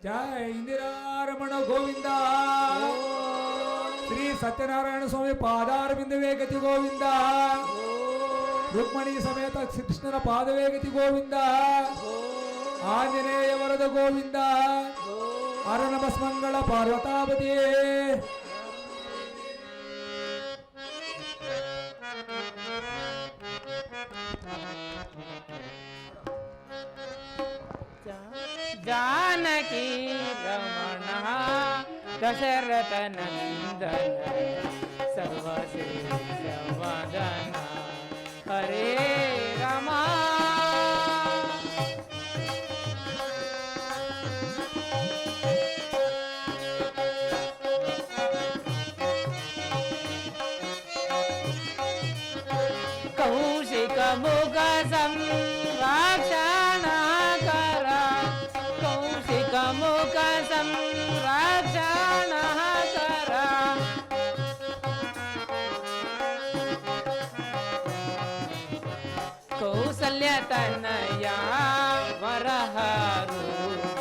ಜಯ ಇಂದಿರಾರಮಣ ಗೋವಿಂದ. ಶ್ರೀ ಸತ್ಯನಾರಾಯಣ ಸ್ವಾಮಿ ಪಾದಾರವಿಂದವೇ ಗತಿ ಗೋವಿಂದ. ರುಕ್ಮಣಿ ಸಮೇತ ಕೃಷ್ಣನ ಪಾದವೇ ಗತಿ ಗೋವಿಂದ. ಆಂಜನೇಯ ವರದ ಗೋವಿಂದ. ಅರಣ ಭಸ್ಮಂಗಳ ಪಾರ್ವತಾಪತಿಯೇ. जानकी रमण दशरथ नंदन सर्वश्रेष्ठवदन हरे रमा. कौशिक मुख संरक्षण कर, कौशिक मुख संरक्षण कर. कौसल्य तनया वरह रूप,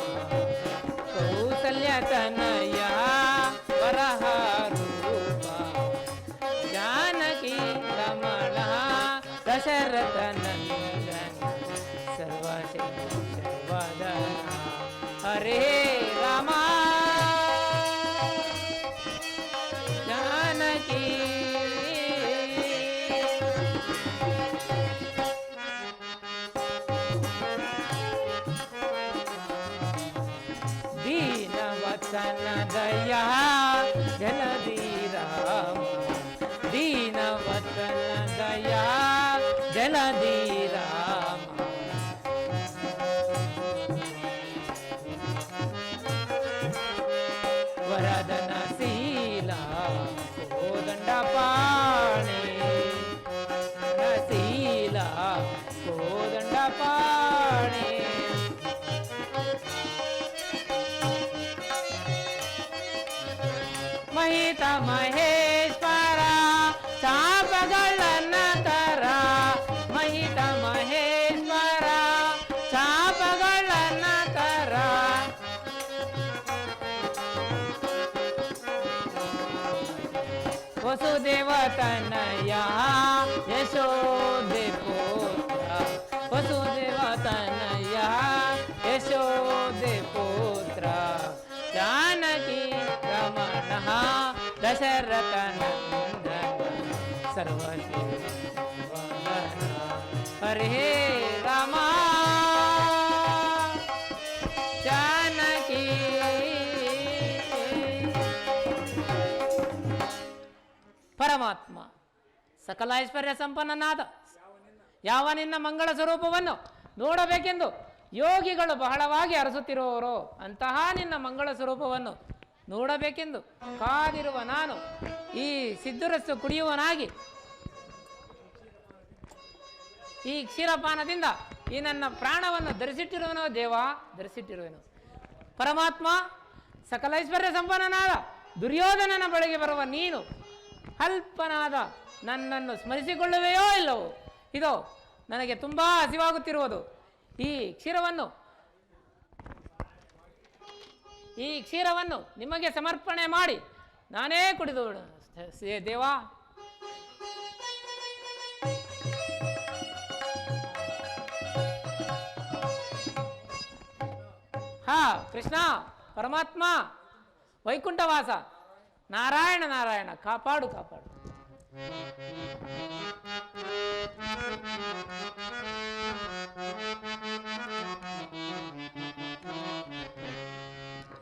कौसल्य तनया वरह रूप. जानकी रमण दशरथ नंदन सर्वश्रेष्ठवदन हरे रमा. जानकी दीनवत्सन दया जलधि राम, दीनवत्सन दया जलधि राम. वरदन शीला कोदंड पाणी, शीला कोदंड पाणी. महित महेश्वर ಚಾಪಗಳನ್ನ ತರ, ಮಹಿತ ಮಹೇಶ್ವರ ಚಾಪಗಳನ್ನ ತರ. ವಸುದೇವ ತನಯ ಯಶೋದೆ ಪುತ್ರ, ವಸುದೇವ ತನಯ ಯಶೋದೆ ಪುತ್ರ. जानकी रमण दशरथ नंदन सर्वश्रेष्ठवदन हरे रमा. जानकी ಪರಮಾತ್ಮ ಸಕಲ ಐಶ್ವರ್ಯ ಸಂಪನ್ನನಾದ ಯಾವ ನಿನ್ನ ಮಂಗಳ ಸ್ವರೂಪವನ್ನು ನೋಡಬೇಕೆಂದು ಯೋಗಿಗಳು ಬಹಳವಾಗಿ ಅರಸುತ್ತಿರುವವರು, ಅಂತಹ ನಿನ್ನ ಮಂಗಳ ಸ್ವರೂಪವನ್ನು ನೋಡಬೇಕೆಂದು ಕಾದಿರುವ ನಾನು ಈ ಸಿದ್ಧರಸ್ಸು ಕುಡಿಯುವನಾಗಿ ಈ ಕ್ಷೀರಪಾನದಿಂದ ಈ ನನ್ನ ಪ್ರಾಣವನ್ನು ಧರಿಸಿಟ್ಟಿರುವನೋ ದೇವ, ಧರಿಸಿಟ್ಟಿರುವೆನು. ಪರಮಾತ್ಮ ಸಕಲ ಐಶ್ವರ್ಯ ಸಂಪನ್ನನಾದ ದುರ್ಯೋಧನನ ಬಳಿಗೆ ಬರುವ ನೀನು ಅಲ್ಪನಾದ ನನ್ನನ್ನು ಸ್ಮರಿಸಿಕೊಳ್ಳುವೆಯೋ ಇಲ್ಲವೋ? ಇದೋ ನನಗೆ ತುಂಬ ಹಸಿವಾಗುತ್ತಿರುವುದು. ಈ ಕ್ಷೀರವನ್ನು ನಿಮಗೆ ಸಮರ್ಪಣೆ ಮಾಡಿ ನಾನೇ ಕುಡಿದು ದೇವಾ. ಹಾ ಕೃಷ್ಣ ಪರಮಾತ್ಮ ವೈಕುಂಠವಾಸ ನಾರಾಯಣ ನಾರಾಯಣ ಕಾಪಾಡು ಕಾಪಾಡು.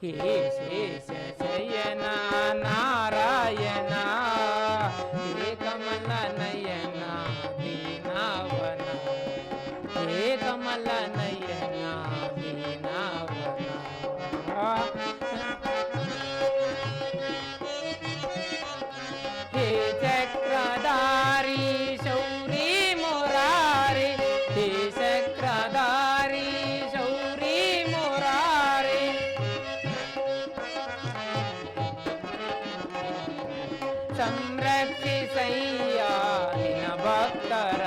हे शेष शयन नारायण, हे कमल नयन दीनावन, हे कमल नयन दीनावन. हे चक्रधारी शौरी मुरारी, हे चक्रधारी शौरी मुरारी. संरक्षिसैया निन भक्ತರ,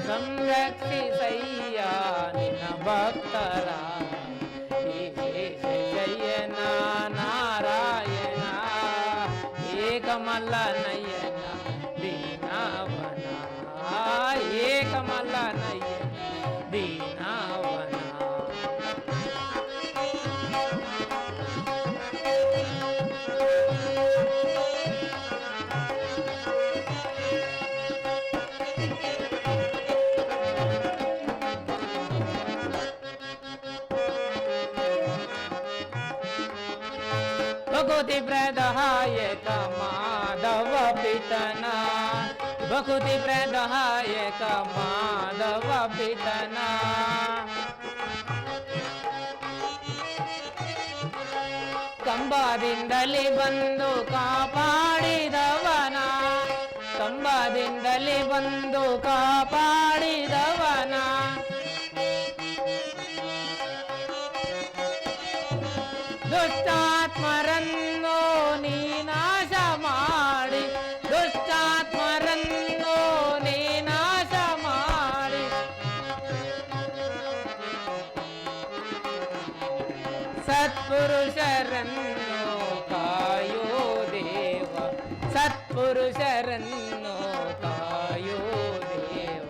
संरक्षिसैया निन भक्ತರ. हे ಭಕುತಿ ಪ್ರದಾಯಕ ಮಾಧವ ಪಿತನ ಭಕುತಿ ಪ್ರದಾಯಕ ಮಾಧವ ಪಿತನ ಕಂಬದಿಂದಲೇ ಬಂದು ಕಾಪಾಡಿದವನ ಕಂಬದಿಂದಲೇ ಬಂದು ಕಾಪಾಡಿದವನ ದುಷ್ಟಾತ್ಮರನ್ನು ನೀ ನಾಶ ಮಾಡಿ ದುಷ್ಟಾತ್ಮರನ್ನು ನೀ ನಾಶ ಮಾಡಿ ಸತ್ಪುರುಷರನ್ನು ಕಾಯೋ ದೇವ ಸತ್ಪುರುಷರನ್ನು ಕಾಯೋ ದೇವ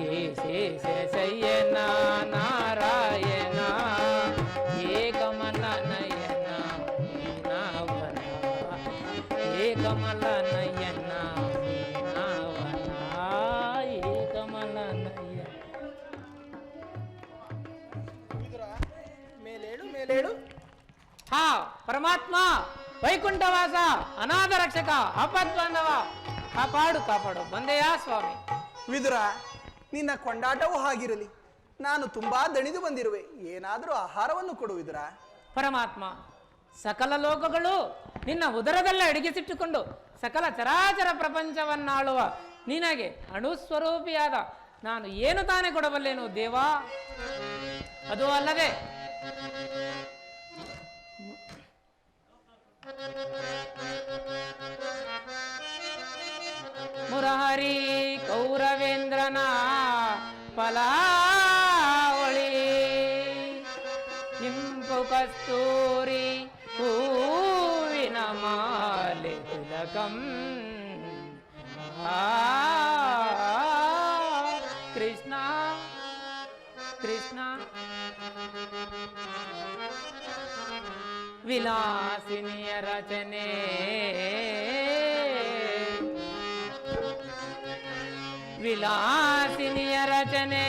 ಹೇ ಶೇಷ ಶಯನ ನಾರಾಯಣ ಏಕಮಲ ನಯನ ಮೀನಾವನ ಏಕಮಲ ನಯನ ಮೀನಾವನ ಏಕಮಲ ನಯನ ಮೇಲೇಳು ಮೇಲೇಳು. ಹಾ ಪರಮಾತ್ಮ ವೈಕುಂಠವಾಸ ಅನಾಥ ರಕ್ಷಕ ಆಪದ್ಬಾಂಧವ ಕಾಪಾಡು ಕಾಪಾಡು ಬಂದೆಯಾ ಸ್ವಾಮಿ. ವಿದುರ, ನಿನ್ನ ಕೊಂಡಾಟವೂ ಹಾಗಿರಲಿ. ನಾನು ತುಂಬಾ ದಣಿದು ಬಂದಿರುವೆ. ಏನಾದರೂ ಆಹಾರವನ್ನು ಕೊಡು ವಿದುರ. ಪರಮಾತ್ಮ ಸಕಲ ಲೋಕಗಳು ನಿನ್ನ ಉದರದಲ್ಲೇ ಅಡಗಿಸಿಟ್ಟುಕೊಂಡು ಸಕಲ ಚರಾಚರ ಪ್ರಪಂಚವನ್ನಾಳುವ ನಿನಗೆ ಅಣುಸ್ವರೂಪಿಯಾದ ನಾನು ಏನು ತಾನೇ ಕೊಡಬಲ್ಲೇನು ದೇವಾ? ಅದು ಅಲ್ಲದೆ ಮುರಹರಿ ಕೌರವೇಂದ್ರನ ಫಲಾವಳಿ ಇಂಪು ಕಸ್ತೂರಿ ಹೂವಿನ ಮಾಲೆ ತಿಲಕಂ ಕೃಷ್ಣ ಕೃಷ್ಣ ವಿಲಾಸಿನಿಯ ರಚನೆ ವಿಲಾಸಿನಿಯ ರಚನೆ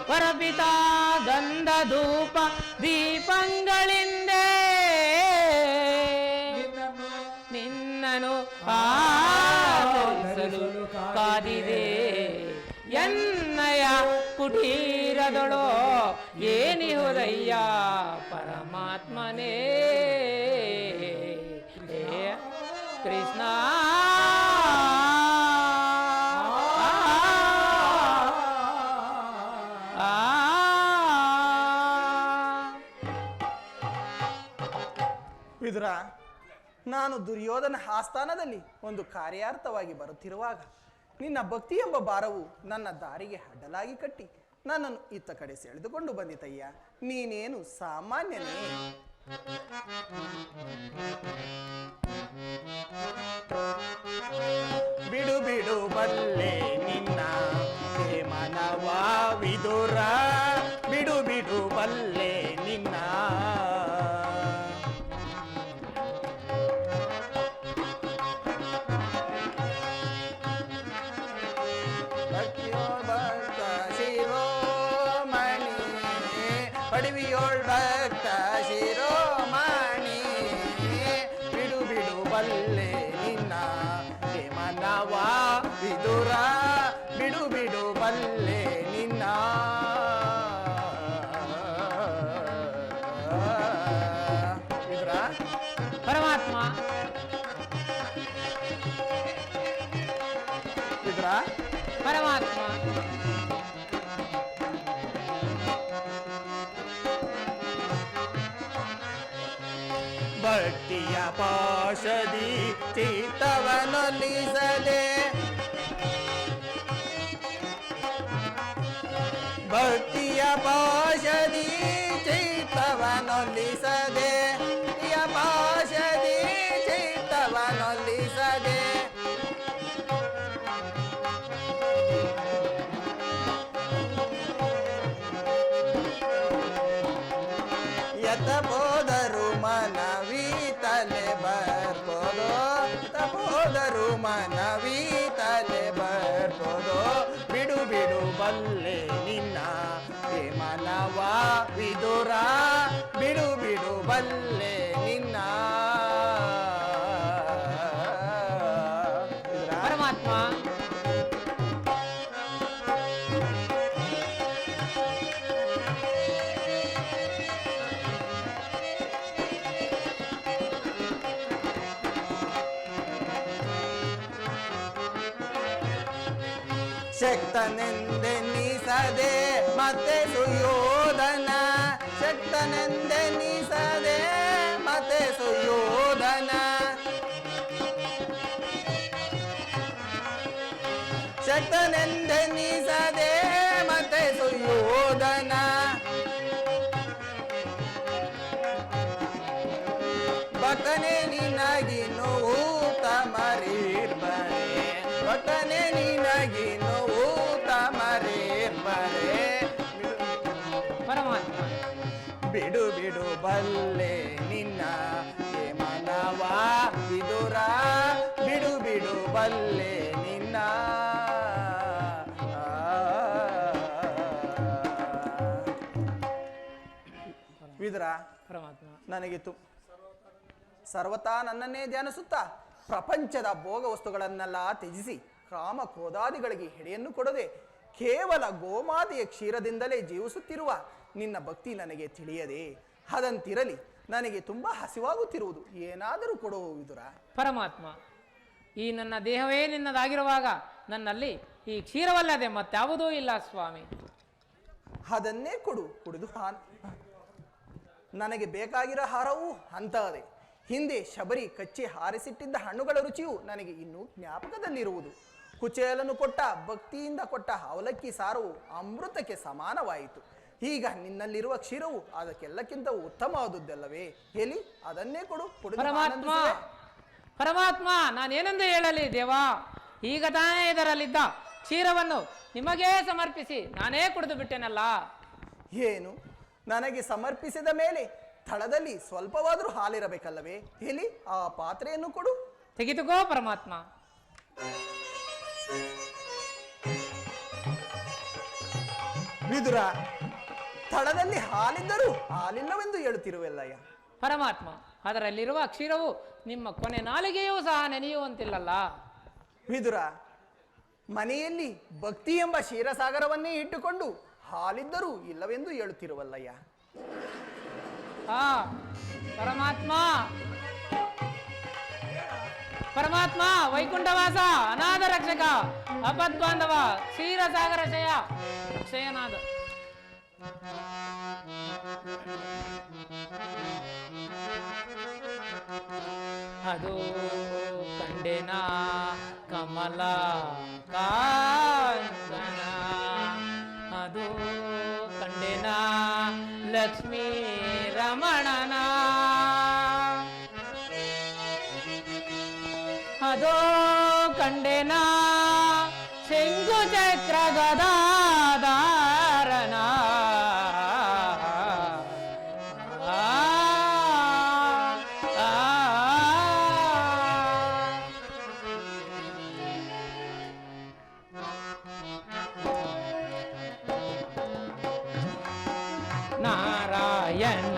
ಪರಪಿತಾ ಗಂಧ ಧೂಪ ದೀಪಂಗಳಿಂದೆ ನಿನ್ನನು ಆಚರಿಸಲು ಕಾದಿದೆ ಎನ್ನಯ ಕುಟೀರದೊಳೋ ಏನಿಹುದಯ್ಯ ಪರಮಾತ್ಮನೇ ಕೃಷ್ಣ ವಿದುರ, ನಾನು ದುರ್ಯೋಧನ ಆಸ್ಥಾನದಲ್ಲಿ ಒಂದು ಕಾರ್ಯಾರ್ಥವಾಗಿ ಬರುತ್ತಿರುವಾಗ ನಿನ್ನ ಭಕ್ತಿ ಎಂಬ ಭಾರವು ನನ್ನ ದಾರಿಗೆ ಅಡ್ಡಲಾಗಿ ಕಟ್ಟಿ ನನ್ನನ್ನು ಇತ್ತ ಕಡೆ ಸೆಳೆದುಕೊಂಡು ಬಂದಿತಯ್ಯ. ನೀನೇನು ಸಾಮಾನ್ಯನೇ? ಬಿಡು ಬಿಡು ಬಲ್ಲೆ ನಿನ್ನ ಮನವ ವಿದುರ, ಬಿಡು ಬಿಡು ಬಲ್ಲೆ ನಿನ್ನ ಪಡಿವಿಯೋಳ್ ಭಕ್ತ ಶಿರೋಮಣಿ, ಬಿಡು ಬಿಡು ಬಲ್ಲೆ ನಿನ್ನ ಮನವ ವಿದುರ, ಬಿಡು ಬಿಡು ಬಲ್ಲೆ ನಿನ್ನ ವಿದುರ. ಪರಮಾತ್ಮ ವಿದುರ, ಪರಮಾತ್ಮ ಭಕ್ತಿಯ ಪಾಶದಿ ಚಿತ್ತವನೊಲಿಸದೆ, ಭಕ್ತಿಯ ಪಾಶದಿ ಚಿತ್ತವನೊಲಿಸದೆ, ಪಾಶದಿ ಚಿತ್ತವನೊಲಿಸದೆ, ತಪೋದರು ಮನವಿ ತಲೆ ಬರ್ಬೋದೋ, ತಪೋದರು ಮನವಿ ತಲೆ ಬರ್ಬೋದೋ, ಬಿಡು ಬಿಡು ಬಲ್ಲೆ ನಿನ್ನ ಮನವ ವಿದುರ, ಬಿಡು ಬಿಡು ಬಲ್ಲೆ ಶಕ್ತನೆಂದೆನಿಸದೆ ಮತ್ತೆ ಸುಯೋಧನ, ಶಕ್ತನೆಂದೆನಿಸದೆ ಮತ್ತೆ ಸುಯೋಧನ, ಶಕ್ತನೆಂದೆನಿಸದೆ ಮತ್ತೆ ಸುಯೋಧನ, ಭಕ್ತನೇ ನಿನಗಿನ್ನು ಉತ್ತಮರಿರ್ಬರೆ, ಭಕ್ತನೇ ನಿನಗಿನ್ನು ಉತ್ತಮರಿರ್ಬರೆ. ಪರಮಾತ್ಮ ಬಿಡು ಬಿಡು ಬಲ್ಲೆ ನಿನ್ನ ಮನವ ವಿದುರ, ಬಿಡು ಬಿಡು ಬಲ್ಲೆ ನಿನ್ನ ವಿದುರ. ಪರಮಾತ್ಮ ನನಗೆ ಸರ್ವತಾ ನನ್ನನ್ನೇ ಧ್ಯಾನಿಸುತ್ತಾ ಪ್ರಪಂಚದ ಭೋಗ ವಸ್ತುಗಳನ್ನೆಲ್ಲ ತ್ಯಜಿಸಿ ಕಾಮ ಕ್ರೋಧಾದಿಗಳಿಗೆ ಹೆಡೆಯನ್ನು ಕೊಡದೆ ಕೇವಲ ಗೋಮಾತೆಯ ಕ್ಷೀರದಿಂದಲೇ ಜೀವಿಸುತ್ತಿರುವ ನಿನ್ನ ಭಕ್ತಿ ನನಗೆ ತಿಳಿಯದೆ, ಅದಂತಿರಲಿ. ನನಗೆ ತುಂಬಾ ಹಸಿವಾಗುತ್ತಿರುವುದು, ಏನಾದರೂ ಕೊಡು ವಿದುರ. ಪರಮಾತ್ಮ, ಈ ನನ್ನ ದೇಹವೇ ನಿನ್ನದಾಗಿರುವಾಗ ನನ್ನಲ್ಲಿ ಈ ಕ್ಷೀರವಲ್ಲದೆ ಮತ್ತಾವುದೂ ಇಲ್ಲ ಸ್ವಾಮಿ. ಅದನ್ನೇ ಕೊಡು, ಕುಡಿದು ನನಗೆ ಬೇಕಾಗಿರೋ ಹಾರವು ಅಂತಹದೆ. ಹಿಂದೆ ಶಬರಿ ಕಚ್ಚಿ ಹಾರಿಸಿಟ್ಟಿದ್ದ ಹಣ್ಣುಗಳ ರುಚಿಯು ನನಗೆ ಇನ್ನೂ ಜ್ಞಾಪಕದಲ್ಲಿರುವುದು. ಕುಚೇಲನು ಕೊಟ್ಟ ಭಕ್ತಿಯಿಂದ ಕೊಟ್ಟ ಅವಲಕ್ಕಿ ಸಾರವು ಅಮೃತಕ್ಕೆ ಸಮಾನವಾಯಿತು. ಈಗ ನಿನ್ನಲ್ಲಿರುವ ಕ್ಷೀರವು ಅದಕ್ಕೆಲ್ಲಕ್ಕಿಂತ ಉತ್ತಮವಾದುದಲ್ಲವೇ? ಎಲ್ಲಿ ಅದನ್ನೇ ಕೊಡು, ಕುಡಿದು ಪರಮಾತ್ಮ ಪರಮಾತ್ಮ ನಾನೇನೆಂದು ಹೇಳಲಿ ದೇವಾ? ಈಗ ತಾನೇ ಇದರಲ್ಲಿದ್ದ ಕ್ಷೀರವನ್ನು ನಿಮಗೇ ಸಮರ್ಪಿಸಿ ನಾನೇ ಕುಡಿದು ಬಿಟ್ಟೆನಲ್ಲ. ಏನು, ನನಗೆ ಸಮರ್ಪಿಸಿದ ಮೇಲೆ ತಳದಲ್ಲಿ ಸ್ವಲ್ಪವಾದರೂ ಹಾಲಿರಬೇಕಲ್ಲವೇ? ಎಲ್ಲಿ ಆ ಪಾತ್ರೆಯನ್ನು ಕೊಡು. ತೆಗೆದುಕೋ ಪರಮಾತ್ಮ. ವಿದುರ, ತಳದಲ್ಲಿ ಹಾಲಿದ್ದರೂ ಹಾಲಿಲ್ಲವೆಂದು ಹೇಳುತ್ತಿರುವೆಲ್ಲಯ್ಯ. ಪರಮಾತ್ಮ, ಅದರಲ್ಲಿರುವ ಕ್ಷೀರವು ನಿಮ್ಮ ಕೊನೆ ನಾಲಿಗೆಯೂ ಸಹ ನೆನೆಯುವಂತಿಲ್ಲಲ್ಲ. ವಿದುರ, ಮನೆಯಲ್ಲಿ ಭಕ್ತಿ ಎಂಬ ಕ್ಷೀರಸಾಗರವನ್ನೇ ಇಟ್ಟುಕೊಂಡು ಹಾಲಿದ್ದರೂ ಇಲ್ಲವೆಂದು ಹೇಳುತ್ತಿರುವಲ್ಲಯ್ಯ. ಪರಮಾತ್ಮ ಪರಮಾತ್ಮ, ವೈಕುಂಠವಾಸ, ಅನಾಥ ರಕ್ಷಕ, ಅಪದ್ಬಾಂಧವ, ಕ್ಷೀರಸಾಗರ ಶಯ ಕ್ಷಯನಾದ. ಅದು ಕಂಡೆನ ಕಮಲ ಕಾಂಚನ, ಅದು ಕಂಡೆನ ಲಕ್ಷ್ಮೀ ರಮಣನ, ಅದೋ ಕಂಡೆನ ಶಂಕು ಚಕ್ರ ಗದಾಧಾರನ, ನಾರಾಯಣ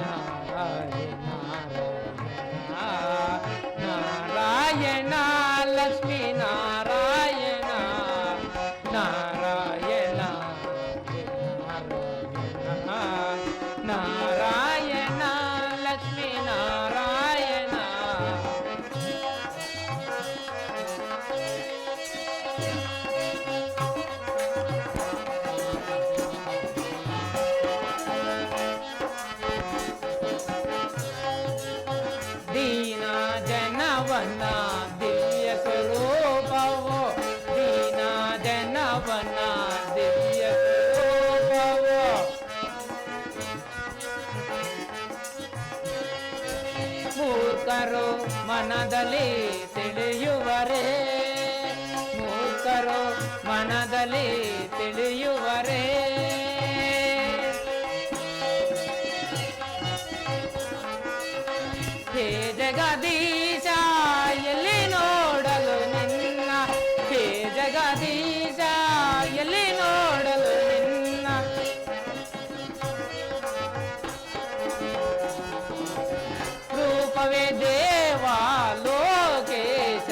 ನಾರಾಯಣ ಲಕ್ಷ್ಮೀ ನಾರಾಯಣ ನಾರಾಯಣ ನಾರಾಯಣ ಲಕ್ಷ್ಮೀ ನಾರಾಯಣ. ದೀನ ಜನವನ ದಿವ್ಯ ಸ್ವರೂಪವು, ದೀನ ಜನವನ ದಿವ್ಯ ಸ್ವರೂಪವು, ಮೂರ್ಖರು ಮನದಲ್ಲಿ ತಿಳಿಯುವರೇ, ಮೂರ್ಖರು ಮನದಲ್ಲಿ ತಿಳಿಯುವರೇ. ಹೇ ಜಗದೀಶ ಎಲ್ಲಿ ನೋಡಲು ನಿನ್ನ, ಹೇ ಜಗದೀಶ ಎಲ್ಲಿ ನೋಡಲು ನಿನ್ನ, ರೂಪವೇ ದೇವ ಲೋಕೇಶ,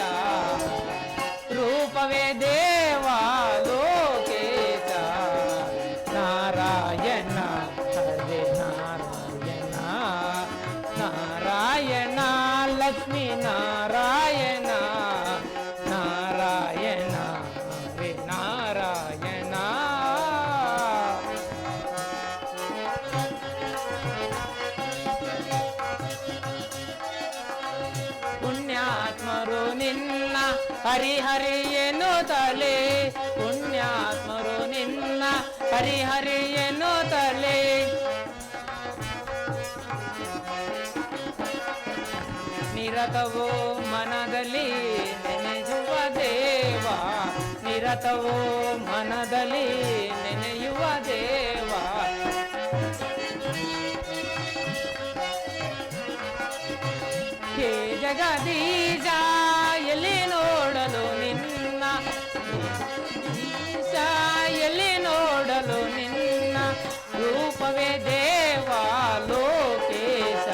ರೂಪವೇ ದೇವ ಹರಿ ಎನ್ನುತ್ತಲೇ ಪುಣ್ಯಾತ್ಮರು ನಿನ್ನ ಹರಿ ಎನ್ನುತ್ತಲೇ ನಿರತವೋ ಮನದಲ್ಲಿ ನೆನೆಯುವ ದೇವ ನಿರತವೋ ಮನದಲ್ಲಿ ನೆನೆಯುವ ದೇವ ಹೇ ಜಗದೀಶ ಎಲ್ಲಿ ನೋಡಲು ನಿನ್ನ ಈಶ ಎಲ್ಲಿ ನೋಡಲು ನಿನ್ನ ರೂಪವೇ ದೇವ ಲೋಕೇಶ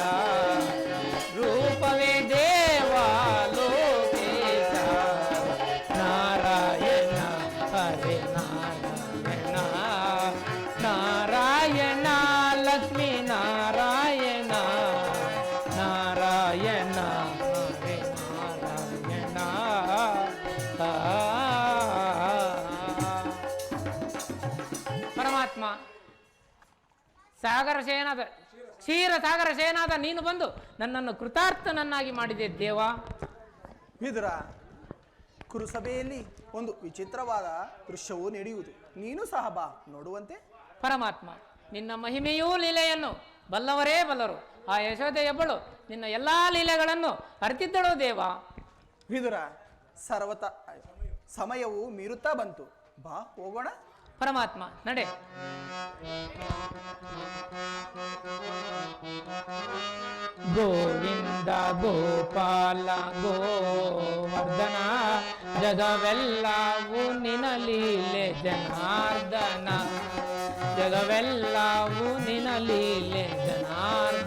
ರೂಪವೇ ದೇವ ಲೋಕೇಶ ನಾರಾಯಣ ಹರೇ ನಾರಾಯಣ ನಾರಾಯಣ ಲಕ್ಷ್ಮೀ ನಾರಾಯಣ ನಾರಾಯಣ ಹರೇ ನಾರಾಯಣ ಪರಮಾತ್ಮ ಸಾಗರ ಶಯನಾದ ಕ್ಷೀರ ಸಾಗರ ಶಯನಾದ ನೀನು ಬಂದು ನನ್ನನ್ನು ಕೃತಾರ್ಥನನ್ನಾಗಿ ಮಾಡಿದೆ ದೇವ. ವಿದುರ, ಕುರುಸಭೆಯಲ್ಲಿ ಒಂದು ವಿಚಿತ್ರವಾದ ದೃಶ್ಯವೂ ನಡೆಯುವುದು. ನೀನು ಸಹ ಬಾ ನೋಡುವಂತೆ. ಪರಮಾತ್ಮ, ನಿನ್ನ ಮಹಿಮೆಯೂ ಲೀಲೆಯನ್ನು ಬಲ್ಲವರೇ ಬಲ್ಲರು. ಆ ಯಶೋದೆಯೊಬ್ಬಳು ನಿನ್ನ ಎಲ್ಲಾ ಲೀಲೆಗಳನ್ನು ಅರಿತಿದ್ದಳು ದೇವ. ವಿದುರ, ಸರ್ವತ ಸಮಯವು ಮೀರುತ್ತಾ ಬಂತು. ಬಾ ಹೋಗೋಣ. ಪರಮಾತ್ಮ ನಡೆ. ಗೋವಿಂದ ಗೋಪಾಲ ಗೋವರ್ಧನ ಜಗವೆಲ್ಲವೂ ನಿನ ಲೀಲೆ ಜನಾರ್ದನ ಜಗವೆಲ್ಲವೂ ನಿನ ಲೀಲೆ ಜನಾರ್ದನ